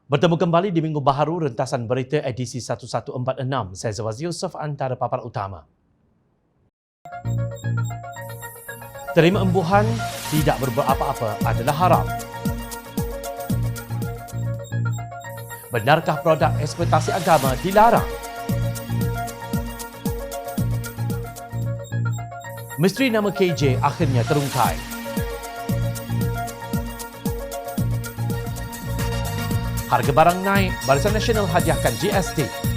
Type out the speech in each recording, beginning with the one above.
Bertemu kembali di Minggu Baharu, rentasan berita edisi 1146. Saya Zawaz Yusof, antara paparan utama. Terima embuhan, tidak berbuat apa-apa adalah haram. Benarkah produk eksploitasi agama dilarang? Misteri nama KJ akhirnya terungkai. Harga barang naik, Barisan Nasional hadiahkan GST.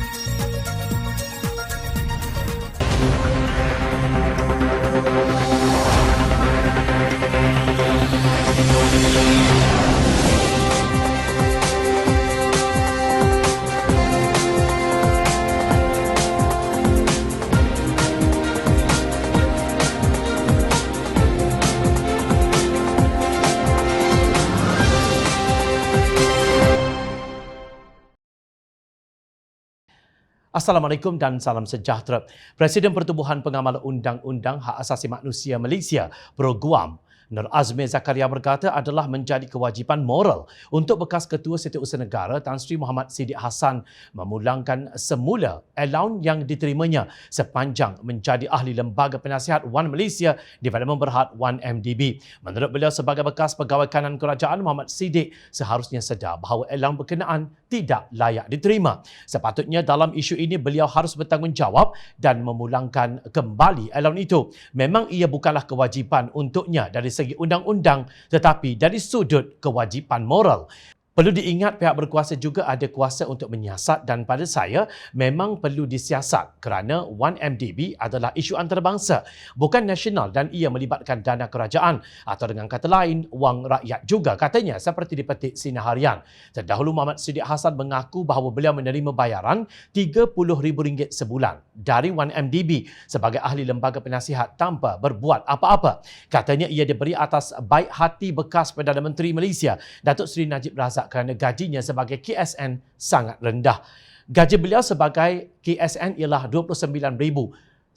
Assalamualaikum dan salam sejahtera. Presiden Pertubuhan Pengamal Undang-Undang Hak Asasi Manusia Malaysia, Pro-Guam, Nur Azmi Zakaria berkata adalah menjadi kewajipan moral untuk bekas Ketua Setiausaha Negara Tan Sri Muhammad Siddiq Hassan memulangkan semula allowance yang diterimanya sepanjang menjadi ahli Lembaga Penasihat Wan Malaysia di Parlimen Berhad Wan MDB. Menurut beliau, sebagai bekas pegawai kanan kerajaan, Muhammad Siddiq seharusnya sedar bahawa allowance berkenaan tidak layak diterima. Sepatutnya dalam isu ini beliau harus bertanggungjawab dan memulangkan kembali allowance itu. Memang ia bukanlah kewajipan untuknya dari segi undang-undang, tetapi dari sudut kewajipan moral. Perlu diingat pihak berkuasa juga ada kuasa untuk menyiasat dan pada saya memang perlu disiasat kerana 1MDB adalah isu antarabangsa, bukan nasional dan ia melibatkan dana kerajaan atau dengan kata lain, wang rakyat juga, katanya seperti dipetik Sinar Harian. Terdahulu Muhammad Siddiq Hassan mengaku bahawa beliau menerima bayaran RM30,000 sebulan dari 1MDB sebagai ahli lembaga penasihat tanpa berbuat apa-apa. Katanya ia diberi atas baik hati bekas Perdana Menteri Malaysia, Datuk Seri Najib Razak, kerana gajinya sebagai KSN sangat rendah. Gaji beliau sebagai KSN ialah RM29,125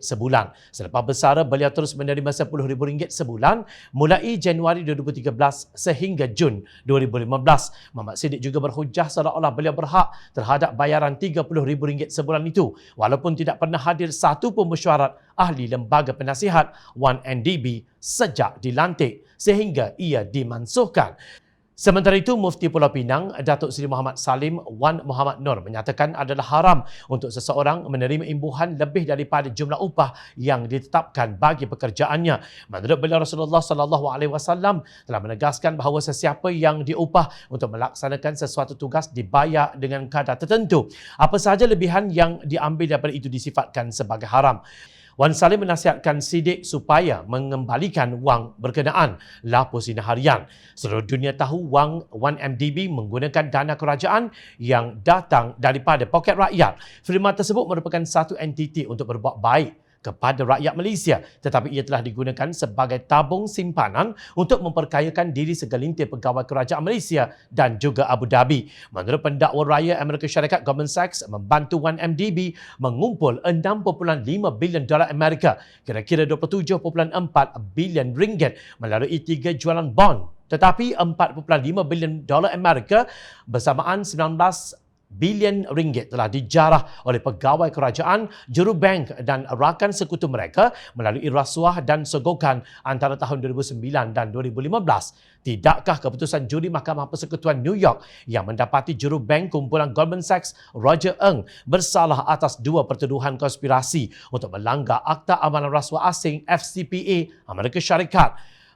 sebulan. Selepas bersara, beliau terus menerima RM10,000 sebulan mulai Januari 2013 sehingga Jun 2015. Muhammad Siddiq juga berhujah seolah-olah beliau berhak terhadap bayaran RM30,000 sebulan itu walaupun tidak pernah hadir satu pun mesyuarat ahli lembaga penasihat 1MDB sejak dilantik sehingga ia dimansuhkan. Sementara itu, Mufti Pulau Pinang, Datuk Seri Muhammad Salim Wan Muhammad Nur menyatakan adalah haram untuk seseorang menerima imbuhan lebih daripada jumlah upah yang ditetapkan bagi pekerjaannya. Menurut beliau, Rasulullah SAW telah menegaskan bahawa sesiapa yang diupah untuk melaksanakan sesuatu tugas dibayar dengan kadar tertentu. Apa sahaja lebihan yang diambil daripada itu disifatkan sebagai haram. Wan Salim menasihatkan Siddiq supaya mengembalikan wang berkenaan, lapor Sinar Harian. Seluruh dunia tahu wang 1MDB menggunakan dana kerajaan yang datang daripada poket rakyat. Firman tersebut merupakan satu entiti untuk berbuat baik kepada rakyat Malaysia, tetapi ia telah digunakan sebagai tabung simpanan untuk memperkayakan diri segelintir pegawai kerajaan Malaysia dan juga Abu Dhabi. Menurut pendakwa raya Amerika Syarikat, Goldman Sachs membantu 1MDB mengumpul $6.5 bilion Amerika, kira-kira $27.4 bilion melalui 3 jualan bond. Tetapi $4.5 bilion Amerika bersamaan 19 bilion ringgit telah dijarah oleh pegawai kerajaan, jurubank dan rakan sekutu mereka melalui rasuah dan sogokan antara tahun 2009 dan 2015. Tidakkah keputusan juri Mahkamah Persekutuan New York yang mendapati jurubank kumpulan Goldman Sachs, Roger Ng, bersalah atas 2 pertuduhan konspirasi untuk melanggar Akta Amalan Rasuah Asing FCPA Amerika Syarikat,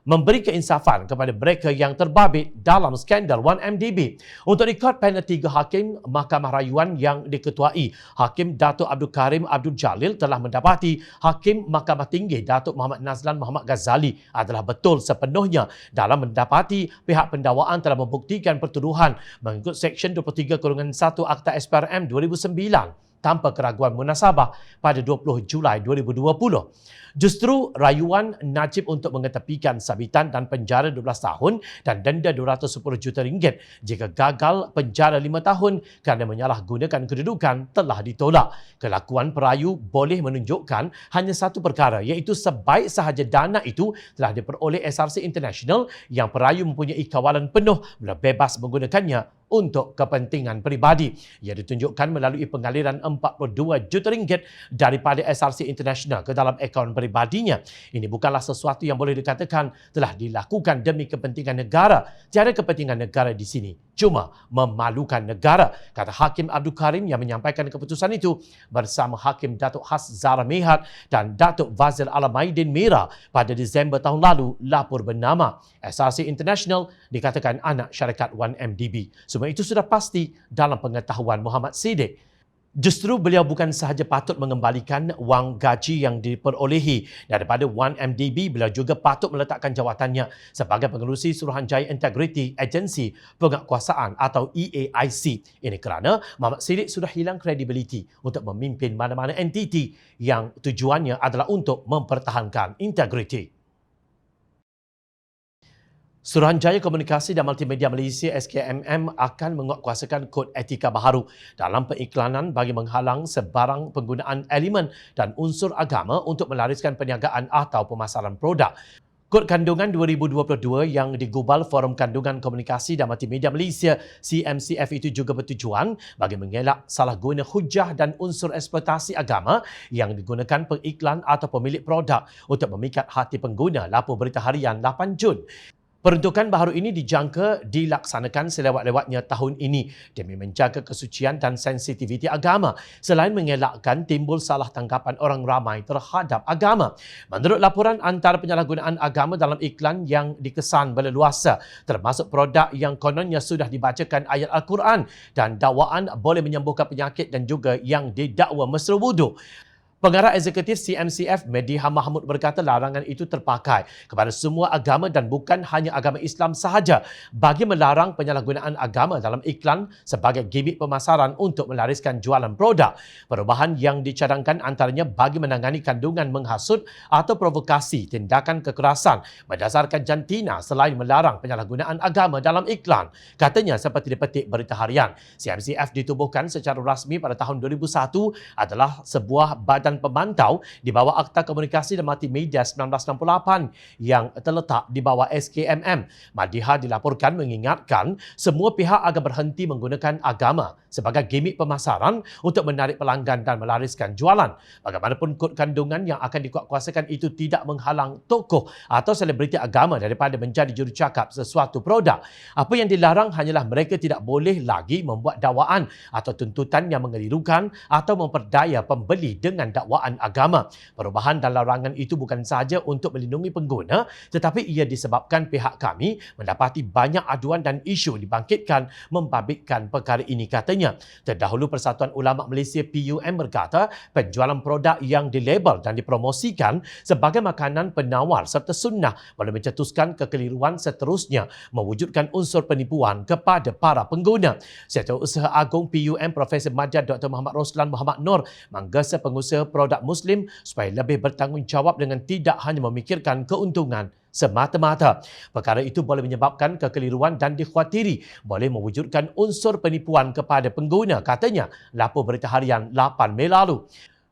memberi keinsafan kepada mereka yang terbabit dalam skandal 1MDB. Untuk rekod, panel 3 hakim Mahkamah Rayuan yang diketuai Hakim Datuk Abdul Karim Abdul Jalil telah mendapati Hakim Mahkamah Tinggi Datuk Muhammad Nazlan Muhammad Ghazali adalah betul sepenuhnya dalam mendapati pihak pendakwaan telah membuktikan pertuduhan mengikut Seksyen 23/1 Akta SPRM 2009. tanpa keraguan munasabah pada 20 Julai 2020. Justru rayuan Najib untuk mengetepikan sabitan dan penjara 12 tahun dan denda 210 juta ringgit jika gagal penjara 5 tahun kerana menyalahgunakan kedudukan telah ditolak. Kelakuan perayu boleh menunjukkan hanya satu perkara, iaitu sebaik sahaja dana itu telah diperoleh SRC International yang perayu mempunyai kawalan penuh bila bebas menggunakannya untuk kepentingan peribadi. Ia ditunjukkan melalui pengaliran 42 juta ringgit daripada SRC International ke dalam akaun peribadinya. Ini bukanlah sesuatu yang boleh dikatakan telah dilakukan demi kepentingan negara. Tiada kepentingan negara di sini, cuma memalukan negara, kata Hakim Abdul Karim yang menyampaikan keputusan itu bersama Hakim Datuk Has Zara Mehat dan Datuk Fazil Alamaidin Mira pada Disember tahun lalu. Lapor bernama SRC International dikatakan anak syarikat 1MDB. Semua itu sudah pasti dalam pengetahuan Muhammad Siddiq. Justru beliau bukan sahaja patut mengembalikan wang gaji yang diperolehi daripada 1MDB, beliau juga patut meletakkan jawatannya sebagai pengerusi Suruhanjaya Integrity Agency Penguatkuasaan atau EAIC. Ini kerana Muhammad Siddiq sudah hilang kredibiliti untuk memimpin mana-mana entiti yang tujuannya adalah untuk mempertahankan integriti. Suruhanjaya Komunikasi dan Multimedia Malaysia SKMM akan menguatkuasakan kod etika baharu dalam pengiklanan bagi menghalang sebarang penggunaan elemen dan unsur agama untuk melariskan perniagaan atau pemasaran produk. Kod Kandungan 2022 yang digubal Forum Kandungan Komunikasi dan Multimedia Malaysia CMCF itu juga bertujuan bagi mengelak salah guna hujah dan unsur eksploitasi agama yang digunakan pengiklan atau pemilik produk untuk memikat hati pengguna. Lapor Berita Harian 8 Jun. Peruntukan baharu ini dijangka dilaksanakan selewat-lewatnya tahun ini demi menjaga kesucian dan sensitiviti agama selain mengelakkan timbul salah tangkapan orang ramai terhadap agama. Menurut laporan, antara penyalahgunaan agama dalam iklan yang dikesan berleluasa termasuk produk yang kononnya sudah dibacakan ayat Al-Quran dan dakwaan boleh menyembuhkan penyakit dan juga yang didakwa mesra wudu. Pengarah Eksekutif CMCF Mediha Mahmud berkata larangan itu terpakai kepada semua agama dan bukan hanya agama Islam sahaja bagi melarang penyalahgunaan agama dalam iklan sebagai gimik pemasaran untuk melariskan jualan produk. Perubahan yang dicadangkan antaranya bagi menangani kandungan menghasut atau provokasi tindakan kekerasan berdasarkan jantina selain melarang penyalahgunaan agama dalam iklan. Katanya seperti dipetik Berita Harian, CMCF ditubuhkan secara rasmi pada tahun 2001 adalah sebuah badan pemantau di bawah Akta Komunikasi dan Multimedia 1968 yang terletak di bawah SKMM. Madiha dilaporkan mengingatkan semua pihak agar berhenti menggunakan agama sebagai gimik pemasaran untuk menarik pelanggan dan melariskan jualan. Bagaimanapun kod kandungan yang akan dikuatkuasakan itu tidak menghalang tokoh atau selebriti agama daripada menjadi jurucakap sesuatu produk. Apa yang dilarang hanyalah mereka tidak boleh lagi membuat dakwaan atau tuntutan yang mengelirukan atau memperdaya pembeli dengan dakwaan agama. Perubahan dan larangan itu bukan sahaja untuk melindungi pengguna tetapi ia disebabkan pihak kami mendapati banyak aduan dan isu dibangkitkan membabitkan perkara ini, katanya. Terdahulu Persatuan Ulama Malaysia PUM berkata penjualan produk yang dilabel dan dipromosikan sebagai makanan penawar serta sunnah boleh mencetuskan kekeliruan seterusnya mewujudkan unsur penipuan kepada para pengguna. Setiausaha Agung PUM Profesor Madya Dr. Muhammad Roslan Muhammad Nur menggesa pengusaha produk Muslim supaya lebih bertanggungjawab dengan tidak hanya memikirkan keuntungan semata-mata. Perkara itu boleh menyebabkan kekeliruan dan dikhawatiri boleh mewujudkan unsur penipuan kepada pengguna, katanya. Lapor Berita Harian 8 Mei lalu.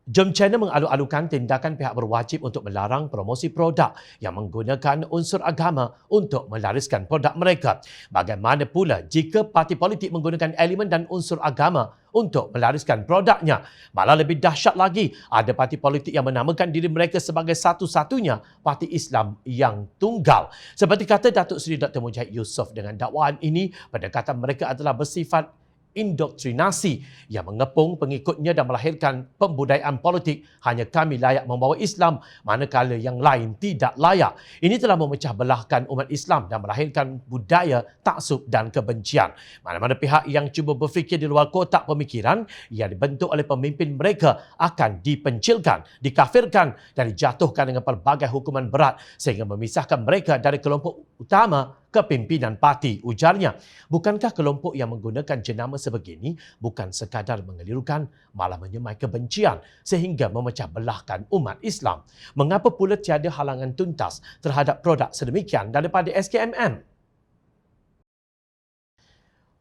Jom China mengalu-alukan tindakan pihak berwajib untuk melarang promosi produk yang menggunakan unsur agama untuk melariskan produk mereka. Bagaimana pula jika parti politik menggunakan elemen dan unsur agama untuk melariskan produknya? Malah lebih dahsyat lagi, ada parti politik yang menamakan diri mereka sebagai satu-satunya parti Islam yang tunggal. Seperti kata Datuk Seri Dr. Mujahid Yusof, dengan dakwaan ini pendekatan mereka adalah bersifat indoktrinasi yang mengepung pengikutnya dan melahirkan pembudayaan politik hanya kami layak membawa Islam manakala yang lain tidak layak. Ini telah memecah belahkan umat Islam dan melahirkan budaya taksub dan kebencian. Mana-mana pihak yang cuba berfikir di luar kotak pemikiran yang dibentuk oleh pemimpin mereka akan dipencilkan, dikafirkan dan dijatuhkan dengan pelbagai hukuman berat sehingga memisahkan mereka dari kelompok utama kepimpinan parti, ujarnya. Bukankah kelompok yang menggunakan jenama sebegini bukan sekadar mengelirukan, malah menyemai kebencian sehingga memecah belahkan umat Islam? Mengapa pula tiada halangan tuntas terhadap produk sedemikian daripada SKMM?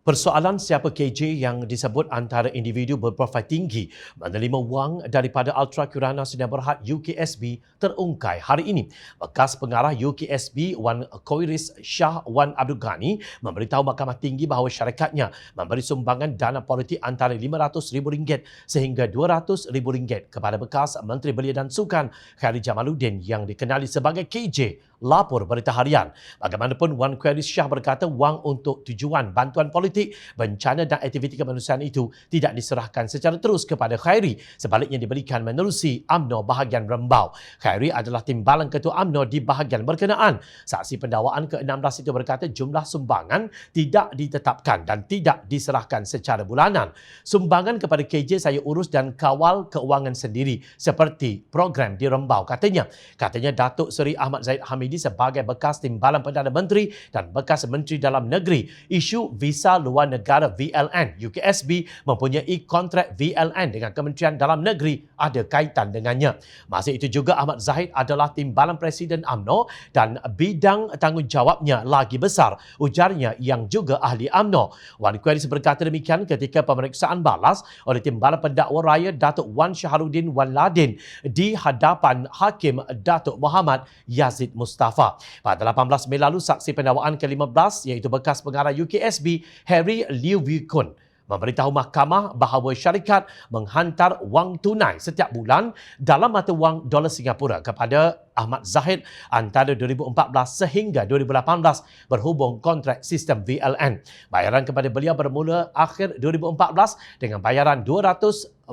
Persoalan siapa KJ yang disebut antara individu berprofil tinggi menerima wang daripada Ultra Kirana Sdn Bhd UKSB terungkai hari ini. Bekas pengarah UKSB Wan Koiris Shah Wan Abdul Ghani memberitahu Mahkamah Tinggi bahawa syarikatnya memberi sumbangan dana politik antara RM500,000 sehingga RM200,000 kepada bekas Menteri Belia dan Sukan Khairi Jamaluddin yang dikenali sebagai KJ. Lapor Berita Harian. Bagaimanapun, Wan Koiris Shah berkata wang untuk tujuan bantuan politik, bencana dan aktiviti kemanusiaan itu tidak diserahkan secara terus kepada Khairi, sebaliknya diberikan menerusi UMNO bahagian Rembau. Khairi adalah timbalan Ketua UMNO di bahagian berkenaan. Saksi pendakwaan ke-16 itu berkata jumlah sumbangan tidak ditetapkan dan tidak diserahkan secara bulanan. Sumbangan kepada KJ saya urus dan kawal keuangan sendiri seperti program di Rembau, katanya. Katanya Datuk Seri Ahmad Zahid Hamidi sebagai bekas timbalan Perdana Menteri dan bekas Menteri Dalam Negeri, isu visa luar negara VLN UKSB mempunyai kontrak VLN dengan Kementerian Dalam Negeri ada kaitan dengannya. Masa itu juga Ahmad Zahid adalah timbalan Presiden UMNO dan bidang tanggungjawabnya lagi besar, ujarnya yang juga ahli UMNO. Wan Koiris berkata demikian ketika pemeriksaan balas oleh timbalan pendakwa raya Datuk Wan Syaharuddin Wan Ladin di hadapan Hakim Datuk Muhammad Yazid Mustafa. Pada 18 Mei lalu, saksi pendakwaan ke-15 iaitu bekas pengarah UKSB Harry Liu Wikun memberitahu mahkamah bahawa syarikat menghantar wang tunai setiap bulan dalam mata wang dolar Singapura kepada Ahmad Zahid antara 2014 sehingga 2018 berhubung kontrak sistem VLN. Bayaran kepada beliau bermula akhir 2014 dengan bayaran $200,000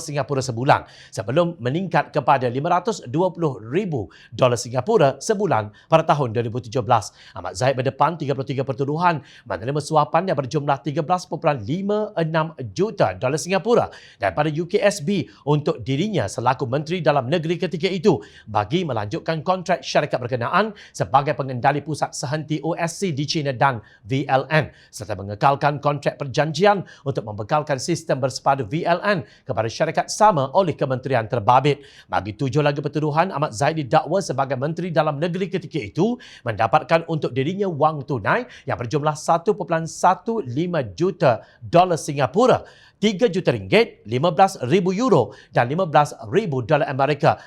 Singapura sebulan sebelum meningkat kepada $520,000 Singapura sebulan pada tahun 2017. Ahmad Zahid berdepan 33 pertuduhan menerima suapan yang berjumlah $13.56 juta Singapura daripada UKSB untuk dirinya selaku Menteri Dalam Negeri ketika itu bagi melanjutkan kontrak syarikat berkenaan sebagai pengendali pusat sehenti OSC di China dan VLN serta mengekalkan kontrak perjanjian untuk membekalkan sistem bersepadu VLN kepada syarikat sama oleh kementerian terbabit. Bagi 7 lagi pertuduhan, Ahmad Zahid didakwa sebagai Menteri Dalam Negeri ketika itu mendapatkan untuk dirinya wang tunai yang berjumlah $1.15 juta Singapura, RM3 juta, €15,000 dan $15,000 Amerika,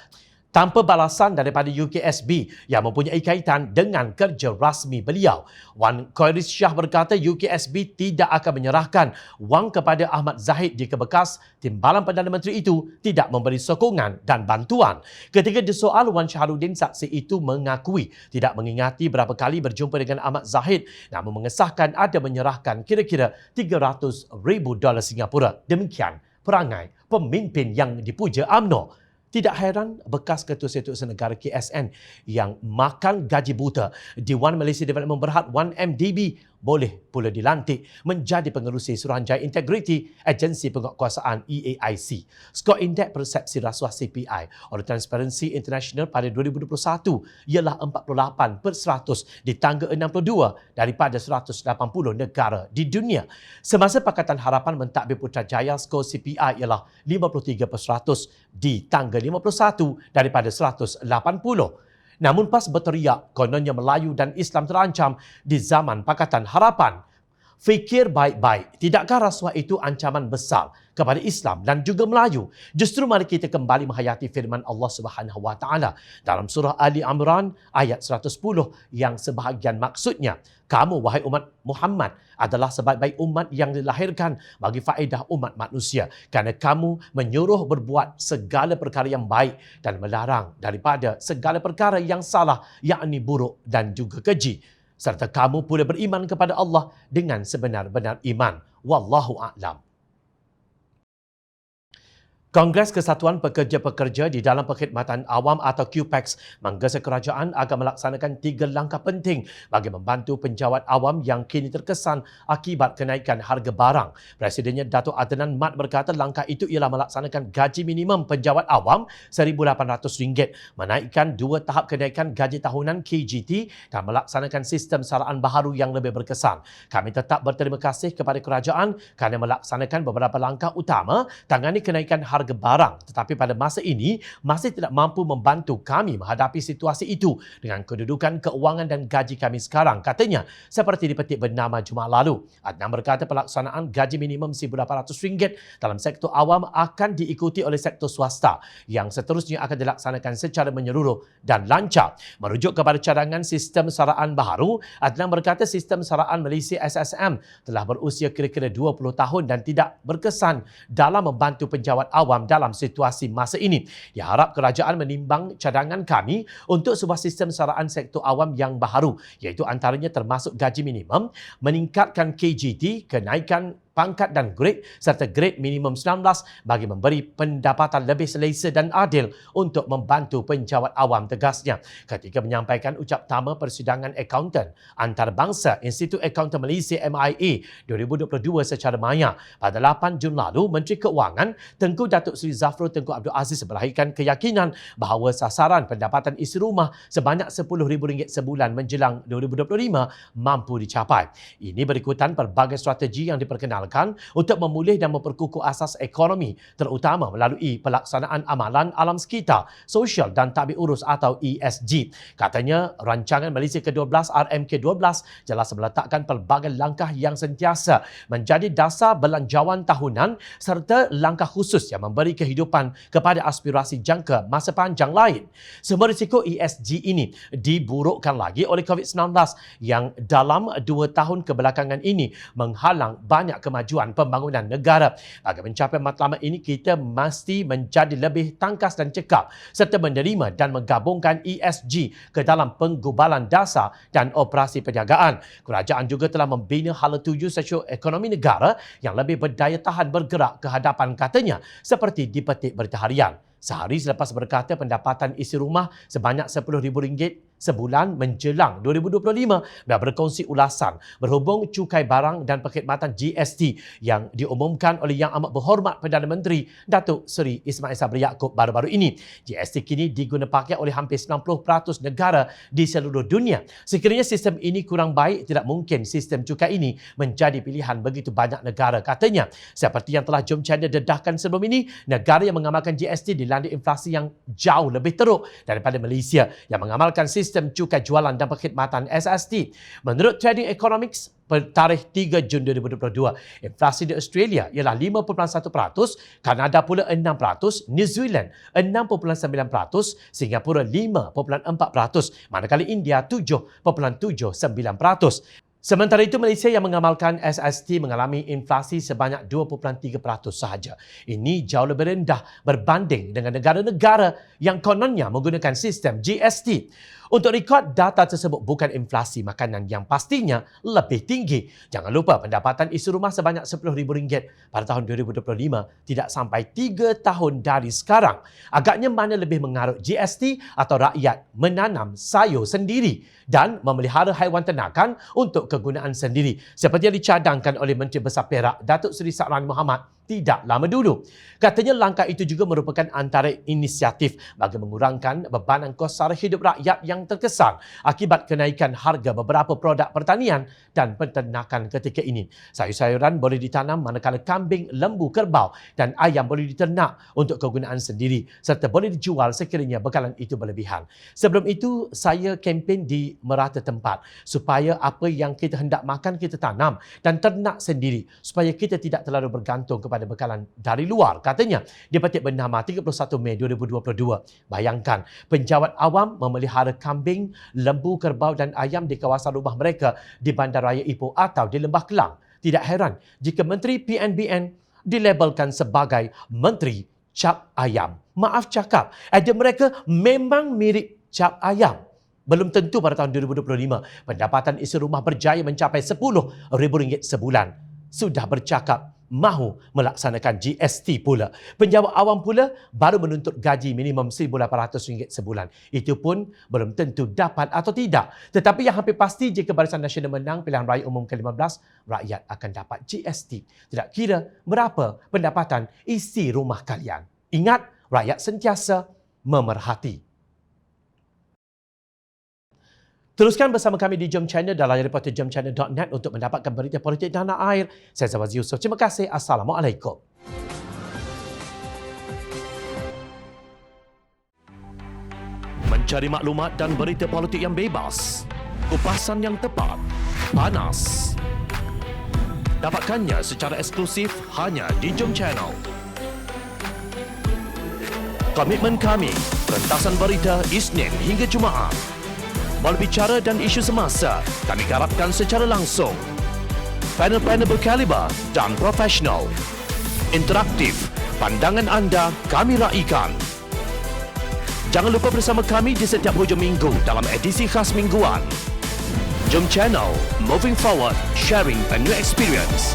tanpa balasan daripada UKSB yang mempunyai kaitan dengan kerja rasmi beliau. Wan Koiris Shah berkata UKSB tidak akan menyerahkan wang kepada Ahmad Zahid jika bekas timbalan Perdana Menteri itu tidak memberi sokongan dan bantuan. Ketika disoal, Wan Syaharuddin, saksi itu mengakui tidak mengingati berapa kali berjumpa dengan Ahmad Zahid namun mengesahkan ada menyerahkan kira-kira $300,000 Singapura. Demikian perangai pemimpin yang dipuja UMNO. Tidak heran bekas Ketua Setiausaha Negara KSN yang makan gaji buta di One Malaysia Development Berhad 1MDB boleh pula dilantik menjadi pengerusi Suruhanjaya Integriti Agensi Penguatkuasaan EAIC. Skor Indeks Persepsi Rasuah CPI oleh Transparency International pada 2021 ialah 48% di tangga 62 daripada 180 negara di dunia. Semasa Pakatan Harapan mentadbir Putrajaya, skor CPI ialah 53% di tangga 51 daripada 180. Namun PAS berteriak kononnya Melayu dan Islam terancam di zaman Pakatan Harapan. Fikir baik-baik, tidakkah rasuah itu ancaman besar kepada Islam dan juga Melayu? Justru mari kita kembali menghayati firman Allah Subhanahu Wa Taala dalam surah Ali Imran ayat 110 yang sebahagian maksudnya, kamu wahai umat Muhammad adalah sebaik-baik umat yang dilahirkan bagi faedah umat manusia kerana kamu menyuruh berbuat segala perkara yang baik dan melarang daripada segala perkara yang salah, yakni buruk dan juga keji. Serta kamu pula beriman kepada Allah dengan sebenar-benar iman. Wallahu a'lam. Kongres Kesatuan Pekerja-Pekerja di dalam Perkhidmatan Awam atau QPEX menggesa kerajaan agar melaksanakan 3 langkah penting bagi membantu penjawat awam yang kini terkesan akibat kenaikan harga barang. Presidennya Datuk Adnan Mat berkata langkah itu ialah melaksanakan gaji minimum penjawat awam RM1,800, menaikkan 2 tahap kenaikan gaji tahunan KGT dan melaksanakan sistem saraan baharu yang lebih berkesan. Kami tetap berterima kasih kepada kerajaan kerana melaksanakan beberapa langkah utama tangani kenaikan harga barang, tetapi pada masa ini masih tidak mampu membantu kami menghadapi situasi itu dengan kedudukan keuangan dan gaji kami sekarang, katanya, seperti dipetik bernama Jumaat lalu. Adnan berkata pelaksanaan gaji minimum RM1,800 dalam sektor awam akan diikuti oleh sektor swasta yang seterusnya akan dilaksanakan secara menyeluruh dan lancar. Merujuk kepada cadangan sistem saraan baharu, Adnan berkata sistem saraan Malaysia SSM telah berusia kira-kira 20 tahun dan tidak berkesan dalam membantu penjawat awam dalam situasi masa ini. Diharap kerajaan menimbang cadangan kami untuk sebuah sistem saraan sektor awam yang baharu, iaitu antaranya termasuk gaji minimum, meningkatkan KGT, kenaikan pangkat dan grade serta grade minimum 19 bagi memberi pendapatan lebih selesa dan adil untuk membantu penjawat awam, tegasnya. Ketika menyampaikan ucap tama persidangan akauntan antarabangsa Institut Akauntan Malaysia MIA 2022 secara maya pada 8 Jun lalu, Menteri Keuangan Tengku Datuk Seri Zafrul Tengku Abdul Aziz melahirkan keyakinan bahawa sasaran pendapatan isi rumah sebanyak RM10,000 sebulan menjelang 2025 mampu dicapai. Ini berikutan pelbagai strategi yang diperkenalkan untuk memulih dan memperkukuh asas ekonomi, terutama melalui pelaksanaan amalan alam sekitar, sosial dan tadbir urus atau ESG. Katanya, rancangan Malaysia ke-12 RMK-12 jelas meletakkan pelbagai langkah yang sentiasa menjadi dasar belanjawan tahunan serta langkah khusus yang memberi kehidupan kepada aspirasi jangka masa panjang lain. Semua risiko ESG ini diburukkan lagi oleh COVID-19 yang dalam 2 tahun kebelakangan ini menghalang banyak kemajuan pembangunan negara. Bagi mencapai matlamat ini, kita mesti menjadi lebih tangkas dan cekap serta menerima dan menggabungkan ESG ke dalam penggubalan dasar dan operasi perniagaan. Kerajaan juga telah membina hala tuju sosioekonomi negara yang lebih berdaya tahan bergerak ke hadapan, katanya, seperti dipetik Berita Harian. Sehari selepas berkata pendapatan isi rumah sebanyak RM10,000 sebulan menjelang 2025, dan berkongsi ulasan berhubung cukai barang dan perkhidmatan GST yang diumumkan oleh Yang Amat Berhormat Perdana Menteri Datuk Seri Ismail Sabri Yaakob baru-baru ini. GST kini diguna pakai oleh hampir 90% negara di seluruh dunia. Sekiranya sistem ini kurang baik, tidak mungkin sistem cukai ini menjadi pilihan begitu banyak negara, katanya. Seperti yang telah Jom China dedahkan sebelum ini, negara yang mengamalkan GST dilanda inflasi yang jauh lebih teruk daripada Malaysia yang mengamalkan sistem cukai jualan dan perkhidmatan SST. Menurut Trading Economics, tarikh 3 Jun 2022, inflasi di Australia ialah 5.1%, Kanada pula 6%, New Zealand 6.9%, Singapura 5.4%, manakala India 7.79%. Sementara itu, Malaysia yang mengamalkan SST mengalami inflasi sebanyak 2.3% sahaja. Ini jauh lebih rendah berbanding dengan negara-negara yang kononnya menggunakan sistem GST. Untuk rekod, data tersebut bukan inflasi makanan yang pastinya lebih tinggi. Jangan lupa pendapatan isi rumah sebanyak RM10,000 pada tahun 2025 tidak sampai 3 tahun dari sekarang. Agaknya mana lebih mengarut, GST atau rakyat menanam sayur sendiri dan memelihara haiwan ternakan untuk kegunaan sendiri, seperti yang dicadangkan oleh Menteri Besar Perak Datuk Seri Sa'ran Mohamad tidak lama dulu. Katanya langkah itu juga merupakan antara inisiatif bagi mengurangkan bebanan kos sara hidup rakyat yang terkesan akibat kenaikan harga beberapa produk pertanian dan peternakan ketika ini. Sayur-sayuran boleh ditanam manakala kambing, lembu, kerbau dan ayam boleh diternak untuk kegunaan sendiri serta boleh dijual sekiranya bekalan itu berlebihan. Sebelum itu, saya kempen di merata tempat supaya apa yang kita hendak makan kita tanam dan ternak sendiri supaya kita tidak terlalu bergantung kepada bekalan dari luar, katanya. Dipetik bernama 31 Mei 2022. Bayangkan, penjawat awam memelihara kambing, lembu, kerbau dan ayam di kawasan rumah mereka di Bandaraya Ipoh atau di Lembah Kelang. Tidak heran jika Menteri PNBN dilabelkan sebagai Menteri Cap Ayam. Maaf cakap, idea mereka memang mirip cap ayam. Belum tentu pada tahun 2025 pendapatan isi rumah berjaya mencapai RM10,000 sebulan. Sudah bercakap mahu melaksanakan GST pula. Penjawat awam pula baru menuntut gaji minimum RM1,800 sebulan. Itu pun belum tentu dapat atau tidak. Tetapi yang hampir pasti jika Barisan Nasional menang pilihan raya umum ke-15, rakyat akan dapat GST. Tidak kira berapa pendapatan isi rumah kalian. Ingat, rakyat sentiasa memerhati. Teruskan bersama kami di Jom Channel dan layar reporter jomchannel.net untuk mendapatkan berita politik tanah air. Saya Zawaz Yusof. Terima kasih. Assalamualaikum. Mencari maklumat dan berita politik yang bebas, kupasan yang tepat, panas. Dapatkannya secara eksklusif hanya di Jom Channel. Komitmen kami, rentasan berita Isnin hingga Jumaat. Berbicara dan isu semasa, kami garapkan secara langsung. Panel-panel berkaliber dan profesional. Interaktif, pandangan anda kami raikan. Jangan lupa bersama kami di setiap hujung minggu dalam edisi khas mingguan. Jom Channel, moving forward, sharing a new experience.